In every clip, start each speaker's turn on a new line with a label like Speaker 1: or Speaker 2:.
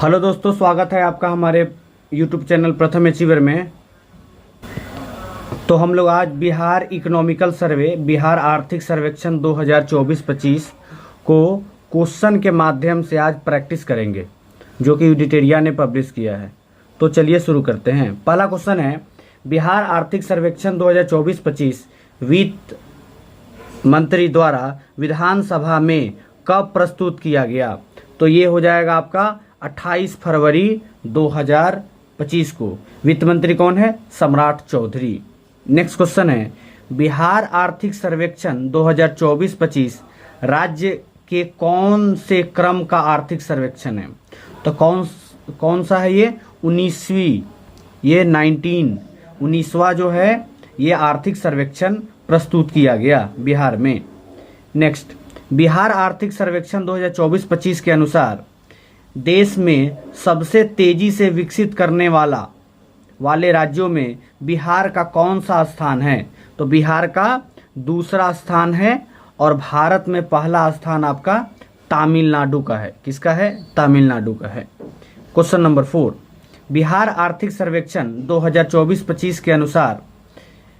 Speaker 1: Hello दोस्तों, स्वागत है आपका हमारे YouTube चैनल प्रथम अचीवर में। तो हम लोग आज बिहार इकोनॉमिकल सर्वे, बिहार आर्थिक सर्वेक्षण 2024-25 को क्वेश्चन के माध्यम से आज प्रैक्टिस करेंगे, जो कि यूडिटेरिया ने पब्लिश किया है। तो चलिए शुरू करते हैं। पहला क्वेश्चन है, बिहार आर्थिक सर्वेक्षण 2024-25 वित्त मंत्री द्वारा विधानसभा में कब प्रस्तुत किया गया? तो ये हो जाएगा आपका 28 फरवरी 2025 को। वित्त मंत्री कौन है? सम्राट चौधरी। नेक्स्ट क्वेश्चन है, बिहार आर्थिक सर्वेक्षण 2024-25 राज्य के कौन से क्रम का आर्थिक सर्वेक्षण है? तो कौन सा है ये? 19वीं, ये 19वां जो है ये आर्थिक सर्वेक्षण प्रस्तुत किया गया बिहार में। नेक्स्ट, बिहार आर्थिक सर्वेक्षण 2024-25 के अनुसार देश में सबसे तेजी से विकसित करने वाले राज्यों में बिहार का कौन सा स्थान है? तो बिहार का दूसरा स्थान है और भारत में पहला स्थान आपका तमिलनाडु का है। किसका है? तमिलनाडु का है। क्वेश्चन नंबर 4, बिहार आर्थिक सर्वेक्षण 2024-25 के अनुसार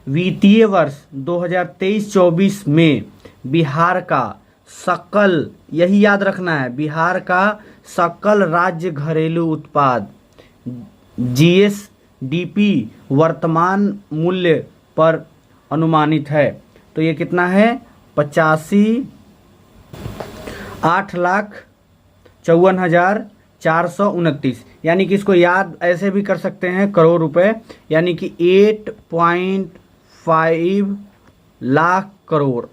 Speaker 1: वित्तीय वर्ष 2023-24 में बिहार का सकल, यही याद रखना है, बिहार का सकल राज्य घरेलू उत्पाद जीएसडीपी वर्तमान मूल्य पर अनुमानित है। तो ये कितना है? 8,54,429। यानी कि इसको याद ऐसे भी कर सकते हैं, करोड़ रुपए, यानी कि 8.5 लाख करोड़,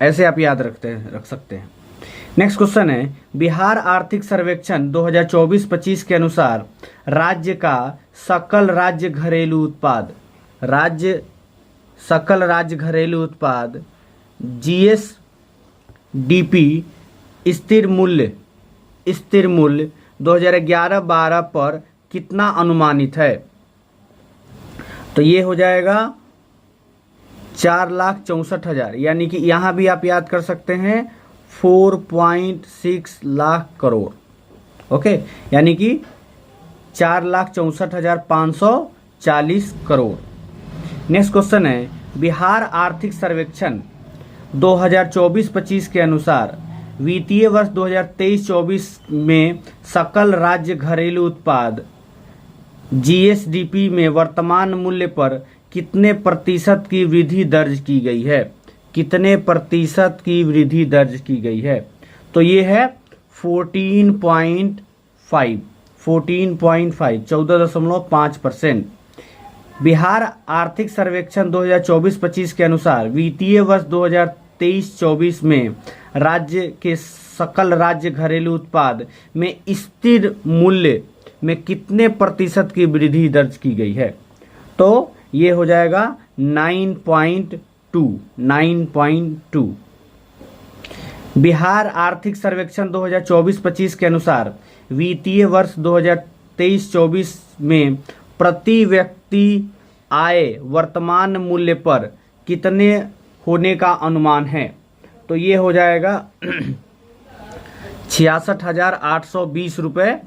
Speaker 1: ऐसे आप याद रख सकते हैं। नेक्स्ट क्वेश्चन है, बिहार आर्थिक सर्वेक्षण 2024-25 के अनुसार राज्य का सकल राज्य घरेलू उत्पाद जीएसडीपी स्थिर मूल्य 2011-12 पर कितना अनुमानित है? तो ये हो जाएगा 4,64,000, यानी कि यहाँ भी आप याद कर सकते हैं 4.6 लाख करोड़। ओके, यानी कि 4,64,540 करोड़। नेक्स्ट क्वेश्चन है, बिहार आर्थिक सर्वेक्षण 2024-25 के अनुसार वित्तीय वर्ष 2023-24 में सकल राज्य घरेलू उत्पाद जीएसडीपी में वर्तमान मूल्य पर कितने प्रतिशत की वृद्धि दर्ज की गई है? कितने प्रतिशत की वृद्धि दर्ज की गई है? तो ये है 14.5, 14.5% बिहार आर्थिक सर्वेक्षण 2024-25 के अनुसार वित्तीय वर्ष 2023-24 में राज्य के सकल राज्य घरेलू उत्पाद में स्थिर मूल्य में कितने प्रतिशत की वृद्धि दर्ज की गई है? तो ये हो जाएगा 9.2। बिहार आर्थिक सर्वेक्षण 2024-25 के अनुसार वित्तीय वर्ष 2023-24 में प्रति व्यक्ति आय वर्तमान मूल्य पर कितने होने का अनुमान है? तो ये हो जाएगा 66,820 रुपये।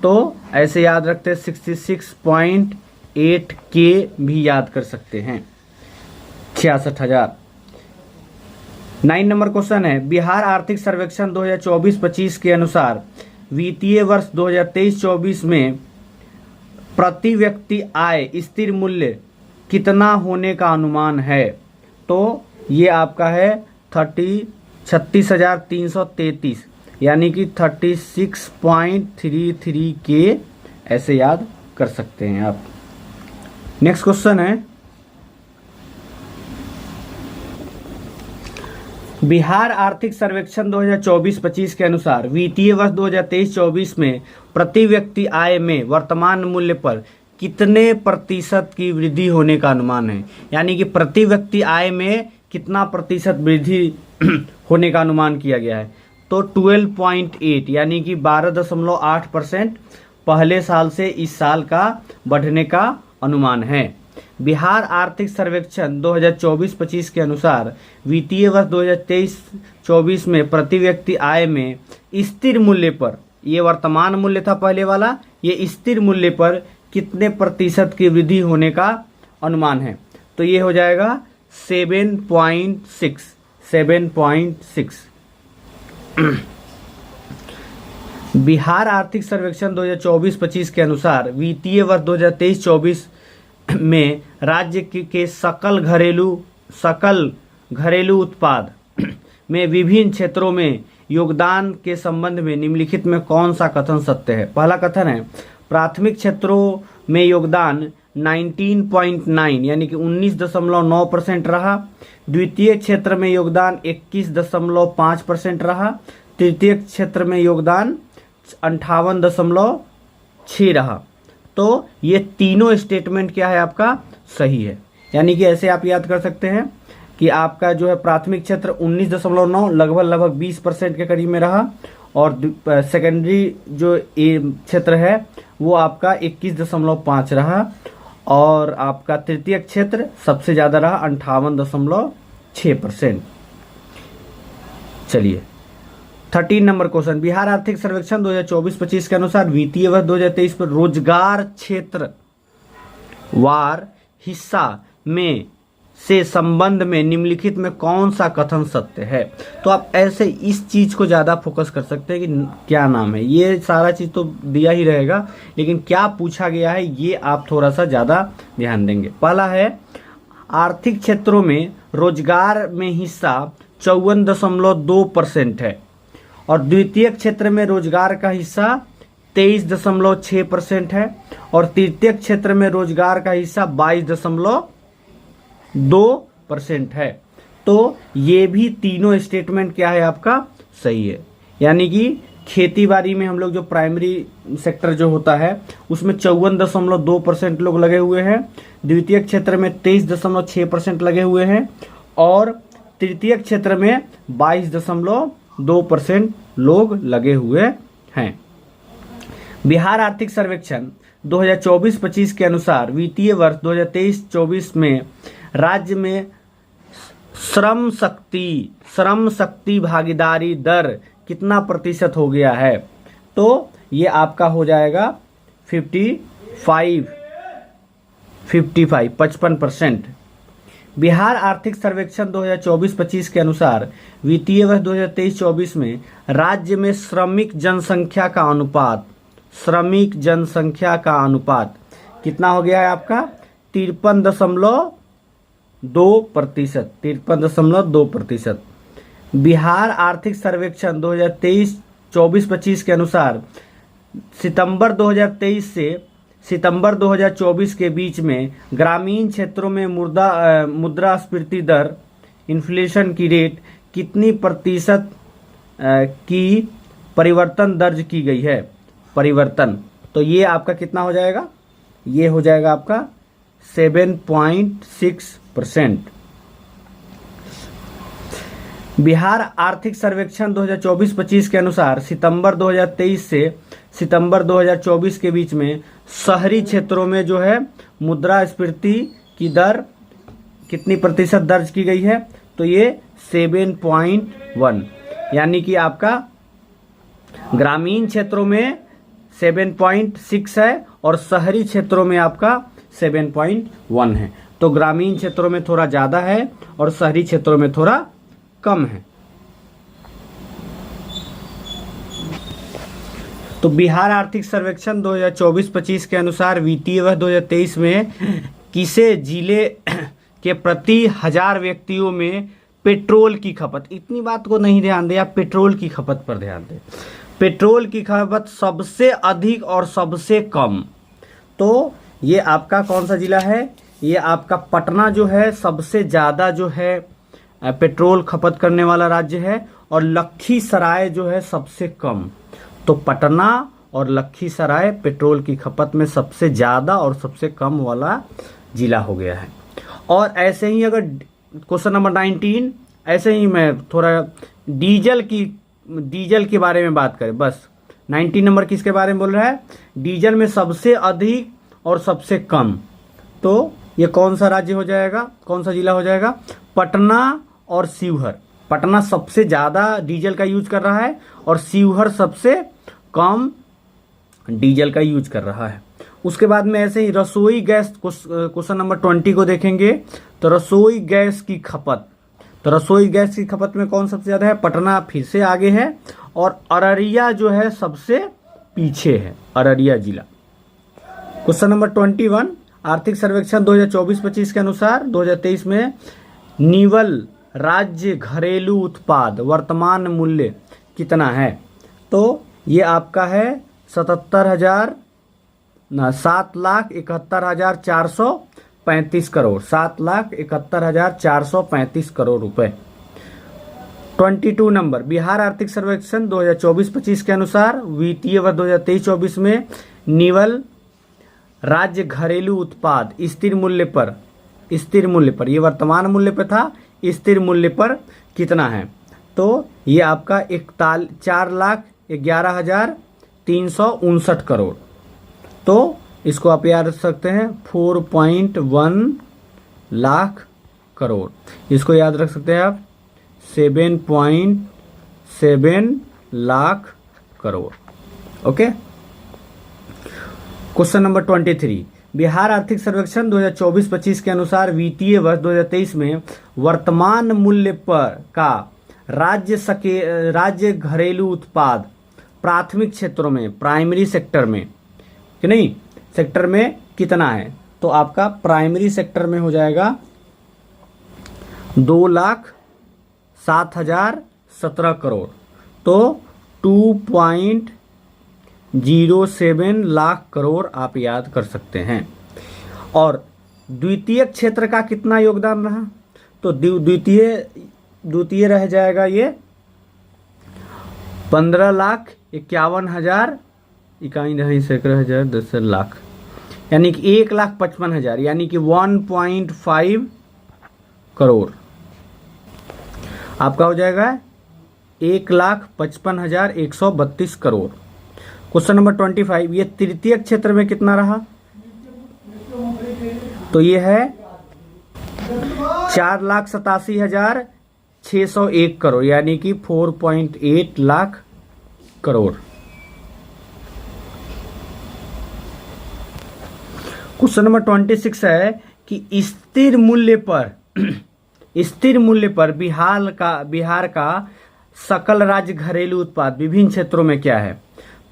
Speaker 1: तो ऐसे याद रखते 66.8 के भी याद कर सकते हैं, 66,000। 9 नंबर क्वेश्चन है, बिहार आर्थिक सर्वेक्षण 2024-25 के अनुसार वित्तीय वर्ष 2023-24 में प्रति व्यक्ति आय स्थिर मूल्य कितना होने का अनुमान है? तो ये आपका है 36,333, यानी कि 36.33 के, ऐसे याद कर सकते हैं आप। नेक्स्ट क्वेश्चन है, बिहार आर्थिक सर्वेक्षण 2024-25 के अनुसार वित्तीय वर्ष 2023-24 में प्रति व्यक्ति आय में वर्तमान मूल्य पर कितने प्रतिशत की वृद्धि होने का अनुमान है? यानी कि प्रति व्यक्ति आय में कितना प्रतिशत वृद्धि होने का अनुमान किया गया है? तो 12.8, यानी कि 12.8% पहले साल से इस साल का बढ़ने का अनुमान है। बिहार आर्थिक सर्वेक्षण 2024-25 के अनुसार वित्तीय वर्ष 2023-24 में प्रति व्यक्ति आय में स्थिर मूल्य पर ये वर्तमान मूल्य था पहले वाला, ये स्थिर मूल्य पर कितने प्रतिशत की वृद्धि होने का अनुमान है। तो ये हो जाएगा 7.6। बिहार आर्थिक सर्वेक्षण 2024-25 के अनुसार वित्तीय वर्ष 2023-24 में राज्य के सकल घरेलू उत्पाद में विभिन्न क्षेत्रों में योगदान के संबंध में निम्नलिखित में कौन सा कथन सत्य है। पहला कथन है, प्राथमिक क्षेत्रों में योगदान 19.9 यानी कि 19.9% रहा। द्वितीय क्षेत्र में योगदान 21.5% रहा। तृतीय क्षेत्र में योगदान 58.6 रहा। तो ये तीनों स्टेटमेंट क्या है आपका, सही है। यानी कि ऐसे आप याद कर सकते हैं कि आपका जो है प्राथमिक क्षेत्र 19.9 लगभग 20% के करीब में रहा, और सेकेंडरी जो क्षेत्र है वो आपका 21.5 रहा, और आपका तृतीय क्षेत्र सबसे ज़्यादा रहा 58.6%। चलिए 13 नंबर क्वेश्चन, बिहार आर्थिक सर्वेक्षण 2024-25 के अनुसार वित्तीय वर्ष 2023 पर रोजगार क्षेत्र वार हिस्सा में से संबंध में निम्नलिखित में कौन सा कथन सत्य है। तो आप ऐसे इस चीज को ज्यादा फोकस कर सकते हैं कि क्या नाम है, ये सारा चीज तो दिया ही रहेगा, लेकिन क्या पूछा गया है ये आप थोड़ा सा ज्यादा ध्यान देंगे। पहला है, आर्थिक क्षेत्रों में रोजगार में हिस्सा 54.2% है, और द्वितीय क्षेत्र में रोजगार का हिस्सा 23.6% है, और तृतीय क्षेत्र में रोजगार का हिस्सा 22.2% है। तो ये भी तीनों स्टेटमेंट क्या है आपका, सही है। यानी कि खेती बाड़ी में हम लोग जो प्राइमरी सेक्टर जो होता है उसमें 54.2% लोग लगे हुए हैं, द्वितीय क्षेत्र में 23.6% लगे हुए हैं, और तृतीय क्षेत्र में 22.2% लोग लगे हुए हैं। बिहार आर्थिक सर्वेक्षण 2024-25 के अनुसार वित्तीय वर्ष 2023-24 में राज्य में श्रम शक्ति भागीदारी दर कितना प्रतिशत हो गया है। तो ये आपका हो जाएगा 55%। बिहार आर्थिक सर्वेक्षण 2024-25 के अनुसार वित्तीय वर्ष 2023-24 में राज्य में श्रमिक जनसंख्या का अनुपात कितना हो गया है आपका, 53.2%। बिहार आर्थिक सर्वेक्षण 2023-24-25 के अनुसार सितंबर 2023 से सितंबर 2024 के बीच में ग्रामीण क्षेत्रों में मुद्रास्फीति दर इन्फ्लेशन की रेट कितनी प्रतिशत की परिवर्तन दर्ज की गई है। तो ये आपका कितना हो जाएगा, ये हो जाएगा आपका 7.6%। बिहार आर्थिक सर्वेक्षण 2024-25 के अनुसार सितंबर 2023 से सितंबर 2024 के बीच में शहरी क्षेत्रों में जो है मुद्रास्फीति की दर कितनी प्रतिशत दर्ज की गई है। तो ये 7.1, यानी कि आपका ग्रामीण क्षेत्रों में 7.6 है और शहरी क्षेत्रों में आपका 7.1 है। तो ग्रामीण क्षेत्रों में थोड़ा ज़्यादा है और शहरी क्षेत्रों में थोड़ा कम है। तो बिहार आर्थिक सर्वेक्षण 2024-25 के अनुसार वित्तीय वर्ष 2023 में किसे जिले के प्रति 1000 व्यक्तियों में पेट्रोल की खपत, इतनी बात को नहीं ध्यान दें आप, पेट्रोल की खपत पर ध्यान दें। पेट्रोल की खपत सबसे अधिक और सबसे कम, तो ये आपका कौन सा जिला है, ये आपका पटना जो है सबसे ज़्यादा जो है पेट्रोल खपत करने वाला राज्य है, और लखीसराय जो है सबसे कम। तो पटना और लखीसराय पेट्रोल की खपत में सबसे ज़्यादा और सबसे कम वाला जिला हो गया है। और ऐसे ही अगर क्वेश्चन नंबर 19, ऐसे ही मैं थोड़ा डीजल के बारे में बात करें, बस 19 नंबर किसके बारे में बोल रहा है, डीजल में सबसे अधिक और सबसे कम। तो ये कौन सा राज्य हो जाएगा, कौन सा जिला हो जाएगा, पटना और शिवहर। पटना सबसे ज़्यादा डीजल का यूज कर रहा है और शिवहर सबसे कम डीजल का यूज कर रहा है। उसके बाद में ऐसे ही रसोई गैस, क्वेश्चन नंबर 20 को देखेंगे तो रसोई गैस की खपत, तो रसोई गैस की खपत में कौन सबसे ज़्यादा है? पटना फिर से आगे है और अररिया जो है सबसे पीछे है, अररिया जिला। क्वेश्चन नंबर 21, आर्थिक सर्वेक्षण 2024-25 के अनुसार 2023 में निवल राज्य घरेलू उत्पाद वर्तमान मूल्य कितना है? तो ये आपका है 7,71,435 करोड़, 7,71,435 करोड़ रुपए। 22 नंबर, बिहार आर्थिक सर्वेक्षण 2024-25 के अनुसार वित्तीय वर्ष 2023-24 में निवल राज्य घरेलू उत्पाद स्थिर मूल्य पर, ये वर्तमान मूल्य पर था, स्थिर मूल्य पर कितना है? तो ये आपका 4,11,359 करोड़। तो इसको आप याद रख सकते हैं 4.1 लाख करोड़, इसको याद रख सकते हैं आप 7.7 lakh crore. Okay. Question number 23, Bihar आर्थिक सर्वेक्षण 2024-25 के अनुसार वित्तीय वर्ष 2023 में वर्तमान मूल्य पर का राज्य घरेलू उत्पाद प्राथमिक क्षेत्रों में, प्राइमरी सेक्टर में कि नहीं, सेक्टर में कितना है? तो आपका प्राइमरी सेक्टर में हो जाएगा 2,07,017 करोड़, तो 2.07 लाख करोड़ आप याद कर सकते हैं। और द्वितीय क्षेत्र का कितना योगदान रहा? तो द्वितीय रह जाएगा ये 15,51,000 इकाई नहीं सैकड़ा हजार 10 लाख, यानी कि 1,55,000, यानी कि 1.5 करोड़ आपका हो जाएगा 1,55,132 करोड़। क्वेश्चन नंबर 25, ये तृतीय क्षेत्र में कितना रहा? तो ये है 4,87,601 करोड़, यानी कि 4.8 लाख करोड़। क्वेश्चन नंबर 26 है कि स्थिर मूल्य पर बिहार का सकल राज्य घरेलू उत्पाद विभिन्न क्षेत्रों में क्या है?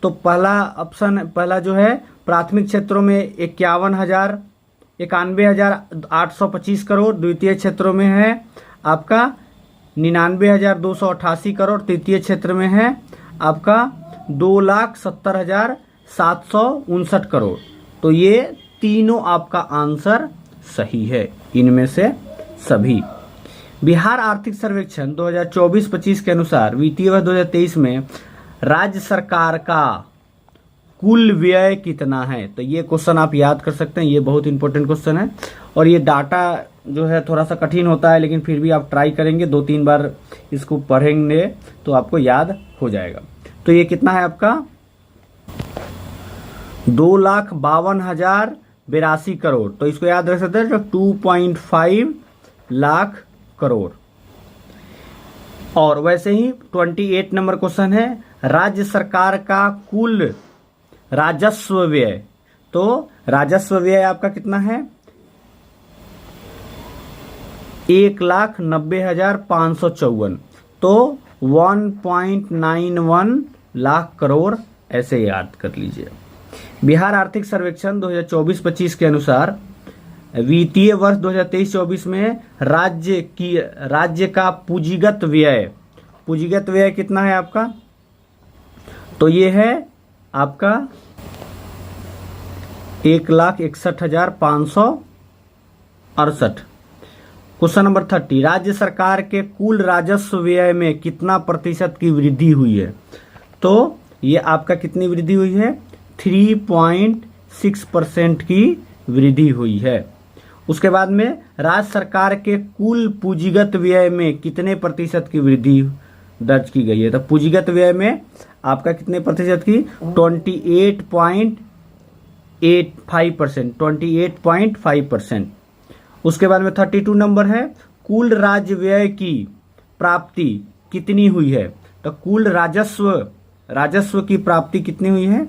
Speaker 1: तो पहला जो है प्राथमिक क्षेत्रों में 91,825 करोड़, द्वितीय क्षेत्रों में है आपका 99,288 करोड़, तृतीय क्षेत्र में है आपका 2,70,759 करोड़। तो ये तीनों आपका आंसर सही है, इनमें से सभी। बिहार आर्थिक सर्वेक्षण 2024-25 के अनुसार वित्तीय वर्ष 2023 में राज्य सरकार का कुल व्यय कितना है? तो ये क्वेश्चन आप याद कर सकते हैं, ये बहुत इंपॉर्टेंट क्वेश्चन है और ये डाटा जो है थोड़ा सा कठिन होता है, लेकिन फिर भी आप ट्राई करेंगे, 2-3 बार इसको पढ़ेंगे तो आपको याद हो जाएगा। तो ये कितना है आपका 2,52,082 करोड़, तो इसको याद रख सकते हैं 2.5 लाख करोड़। और वैसे ही 28 नंबर क्वेश्चन है राज्य सरकार का कुल राजस्व व्यय, तो राजस्व व्यय आपका कितना है 1,90,554, तो 1.91 लाख करोड़, ऐसे याद कर लीजिए। बिहार आर्थिक सर्वेक्षण 2024-25 के अनुसार वित्तीय वर्ष 2023-24 में राज्य का पूंजीगत व्यय कितना है आपका? तो ये है आपका 1,61,568। क्वेश्चन नंबर 30, राज्य सरकार के कुल राजस्व व्यय में कितना प्रतिशत की वृद्धि हुई है? तो ये आपका कितनी वृद्धि हुई है 3.6% की वृद्धि हुई है। उसके बाद में राज्य सरकार के कुल पूंजीगत व्यय में कितने प्रतिशत की वृद्धि दर्ज की गई है? तो पूंजीगत व्यय में आपका कितने प्रतिशत की 28.5%। उसके बाद में 32 नंबर है कुल राज्य व्यय की प्राप्ति कितनी हुई है? तो कुल राजस्व की प्राप्ति कितनी हुई है?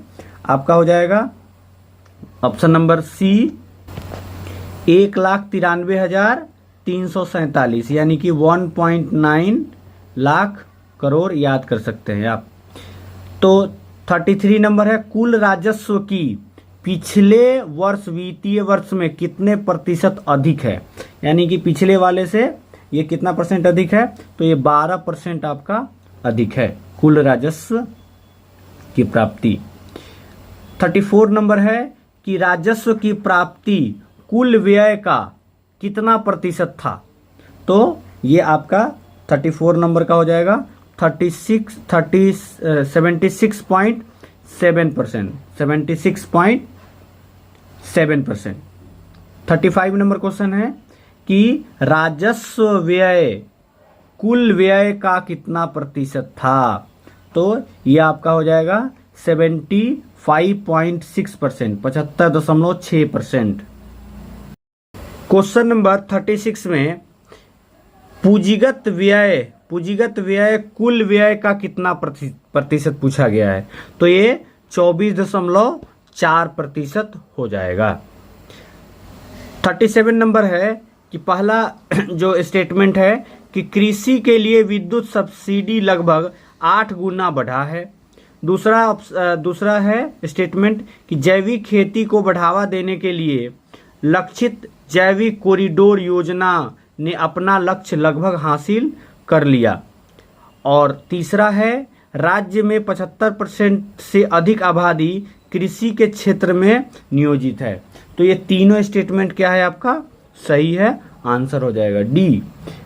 Speaker 1: आपका हो जाएगा ऑप्शन नंबर सी 1,93,347, यानी कि 1.9 लाख करोड़ याद कर सकते हैं आप। तो 33 नंबर है कुल राजस्व की पिछले वर्ष वित्तीय वर्ष में कितने प्रतिशत अधिक है, यानी कि पिछले वाले से ये कितना परसेंट अधिक है? तो ये 12% आपका अधिक है कुल राजस्व की प्राप्ति। 34 नंबर है कि राजस्व की प्राप्ति कुल व्यय का कितना प्रतिशत था? तो ये आपका 34 नंबर का हो जाएगा 76.7%। 76.7%। 35 नंबर क्वेश्चन है कि राजस्व व्यय कुल व्यय का कितना प्रतिशत था? तो ये आपका हो जाएगा 75.6%, 75.6%। क्वेश्चन नंबर 36 में पूंजीगत व्यय कुल व्यय का कितना प्रतिशत पूछा गया है? तो ये 24.4% हो जाएगा। 37 नंबर है कि पहला जो स्टेटमेंट है कि कृषि के लिए विद्युत सब्सिडी लगभग 8 गुना बढ़ा है। दूसरा है स्टेटमेंट कि जैविक खेती को बढ़ावा देने के लिए लक्षित जैविक कॉरिडोर योजना ने अपना लक्ष्य लगभग हासिल कर लिया। और तीसरा है राज्य में 75% से अधिक आबादी कृषि के क्षेत्र में नियोजित है। तो ये तीनों स्टेटमेंट क्या है आपका? सही है, आंसर हो जाएगा डी।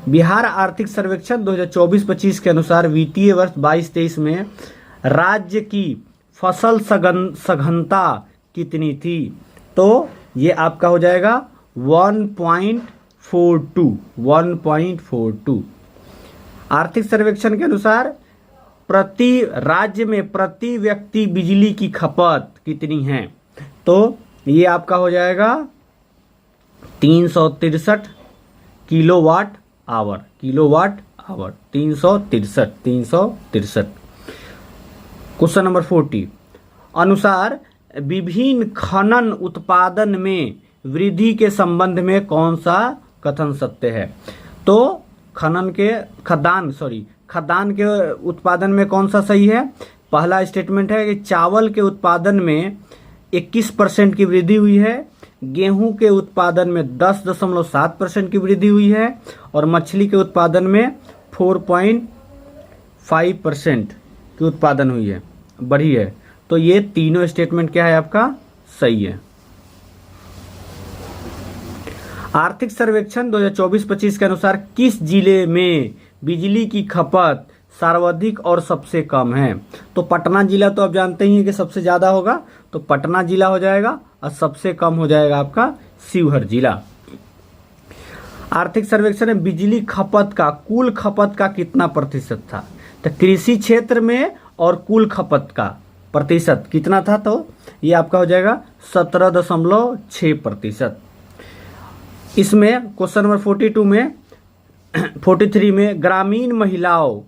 Speaker 1: बिहार आर्थिक सर्वेक्षण 2024-25 के अनुसार वित्तीय वर्ष 22-23 में राज्य की फसल सघनता कितनी थी? तो ये आपका हो जाएगा 1.42। आर्थिक सर्वेक्षण के अनुसार राज्य में प्रति व्यक्ति बिजली की खपत कितनी है? तो ये आपका हो जाएगा 363 किलोवाट आवर। 363। क्वेश्चन नंबर 40 अनुसार विभिन्न खनन उत्पादन में वृद्धि के संबंध में कौन सा कथन सत्य है? तो खदान के उत्पादन में कौन सा सही है? पहला स्टेटमेंट है कि चावल के उत्पादन में 21% की वृद्धि हुई है, गेहूं के उत्पादन में 10.7% की वृद्धि हुई है और मछली के उत्पादन में 4.5% की उत्पादन हुई है, बढ़ी है। तो ये तीनों स्टेटमेंट क्या है आपका? सही है। आर्थिक सर्वेक्षण 2024-25 के अनुसार किस जिले में बिजली की खपत सर्वाधिक और सबसे कम है? तो पटना जिला तो आप जानते ही हैं कि सबसे ज्यादा होगा, तो पटना जिला हो जाएगा और सबसे कम हो जाएगा आपका शिवहर जिला। आर्थिक सर्वेक्षण में बिजली खपत का कुल खपत का कितना प्रतिशत था? तो कृषि क्षेत्र में और कुल खपत का प्रतिशत कितना था? तो ये आपका हो जाएगा 17.6%। इसमें क्वेश्चन नंबर 43 में ग्रामीण महिलाओं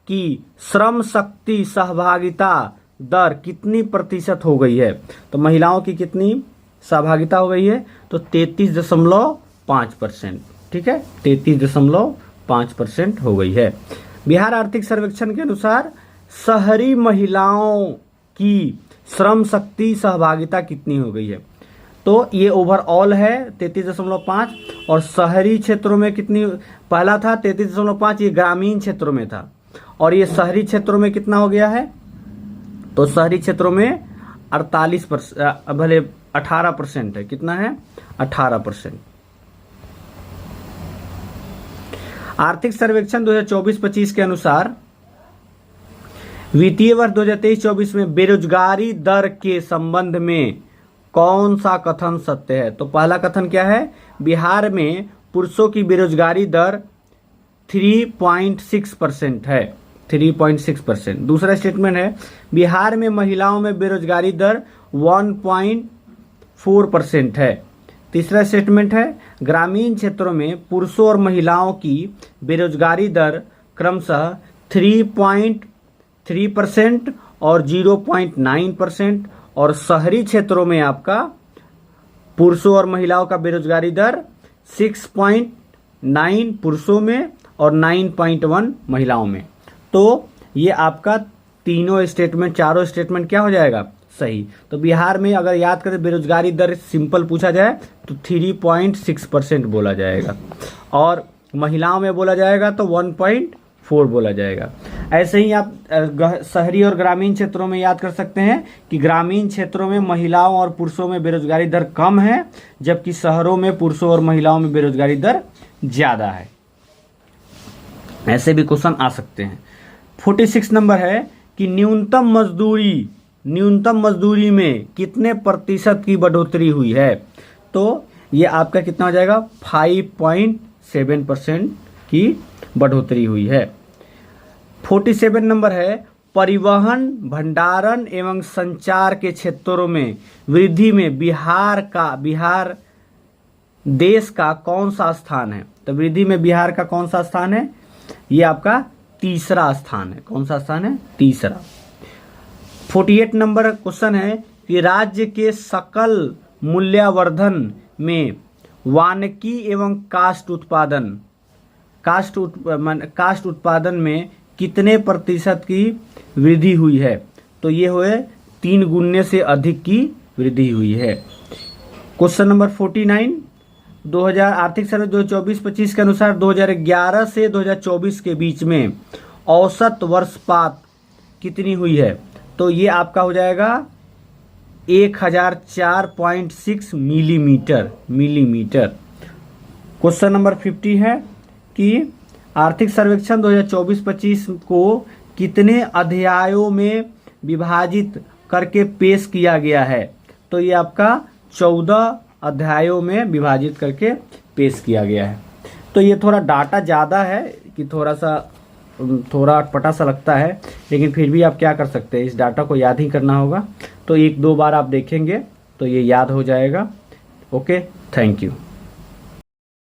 Speaker 1: की श्रम शक्ति सहभागिता दर कितनी प्रतिशत हो गई है? तो महिलाओं की कितनी सहभागिता हो गई है? तो 33.5%। ठीक है, 33.5% हो गई है। बिहार आर्थिक सर्वेक्षण के अनुसार शहरी महिलाओं की श्रम शक्ति सहभागिता कितनी हो गई है? तो ये ओवरऑल है 33.5 और शहरी क्षेत्रों में कितनी? पहला था 33.5, ये ग्रामीण क्षेत्रों में था, और ये शहरी क्षेत्रों में कितना हो गया है? तो शहरी क्षेत्रों में 18% है। कितना है? 18%। आर्थिक सर्वेक्षण 2024-25 के अनुसार वित्तीय वर्ष 2023-24 में बेरोजगारी दर के संबंध में कौन सा कथन सत्य है? तो पहला कथन क्या है? बिहार में पुरुषों की बेरोजगारी दर 3.6% है, 3.6%। दूसरा स्टेटमेंट है बिहार में महिलाओं में बेरोजगारी दर 1.4% है। तीसरा स्टेटमेंट है ग्रामीण क्षेत्रों में पुरुषों और महिलाओं की बेरोजगारी दर क्रमशः 3.3% और 0.9%। और शहरी क्षेत्रों में आपका पुरुषों और महिलाओं का बेरोजगारी दर 6.9 पुरुषों में और 9.1 महिलाओं में। तो ये आपका तीनों स्टेटमेंट, चारों स्टेटमेंट क्या हो जाएगा, सही। तो बिहार में अगर याद करें बेरोजगारी दर सिंपल पूछा जाए तो 3.6% बोला जाएगा, और महिलाओं में बोला जाएगा तो 1.4 बोला जाएगा। ऐसे ही आप शहरी और ग्रामीण क्षेत्रों में याद कर सकते हैं कि ग्रामीण क्षेत्रों में महिलाओं और पुरुषों में बेरोजगारी दर कम है, जबकि शहरों में पुरुषों और महिलाओं में बेरोजगारी दर ज़्यादा है। ऐसे भी क्वेश्चन आ सकते हैं। 46 नंबर है कि न्यूनतम मजदूरी में कितने प्रतिशत की बढ़ोतरी हुई है। तो ये आपका कितना हो जाएगा, 5.7% की बढ़ोतरी हुई है। 47 नंबर है परिवहन, भंडारण एवं संचार के क्षेत्रों में वृद्धि में बिहार देश का कौन सा स्थान है। तो वृद्धि में बिहार का कौन सा स्थान है, ये आपका तीसरा स्थान है। कौन सा स्थान है, तीसरा। 48 नंबर क्वेश्चन है कि राज्य के सकल मूल्यवर्धन में वानिकी एवं काष्ठ उत्पादन में कितने प्रतिशत की वृद्धि हुई है। तो ये हुए 3 गुने से अधिक की वृद्धि हुई है। क्वेश्चन नंबर 49, 2000 आर्थिक सर्वे 2024-25 के अनुसार 2011 से 2024 के बीच में औसत वर्षपात कितनी हुई है। तो ये आपका हो जाएगा 1004.6 मिलीमीटर। क्वेश्चन नंबर 50 है कि आर्थिक सर्वेक्षण 2024-25 को कितने अध्यायों में विभाजित करके पेश किया गया है। तो ये आपका 14 अध्यायों में विभाजित करके पेश किया गया है। तो ये थोड़ा डाटा ज़्यादा है कि थोड़ा अटपटा सा लगता है, लेकिन फिर भी आप क्या कर सकते हैं, इस डाटा को याद ही करना होगा। तो 1-2 बार आप देखेंगे तो ये याद हो जाएगा। Okay, thank you.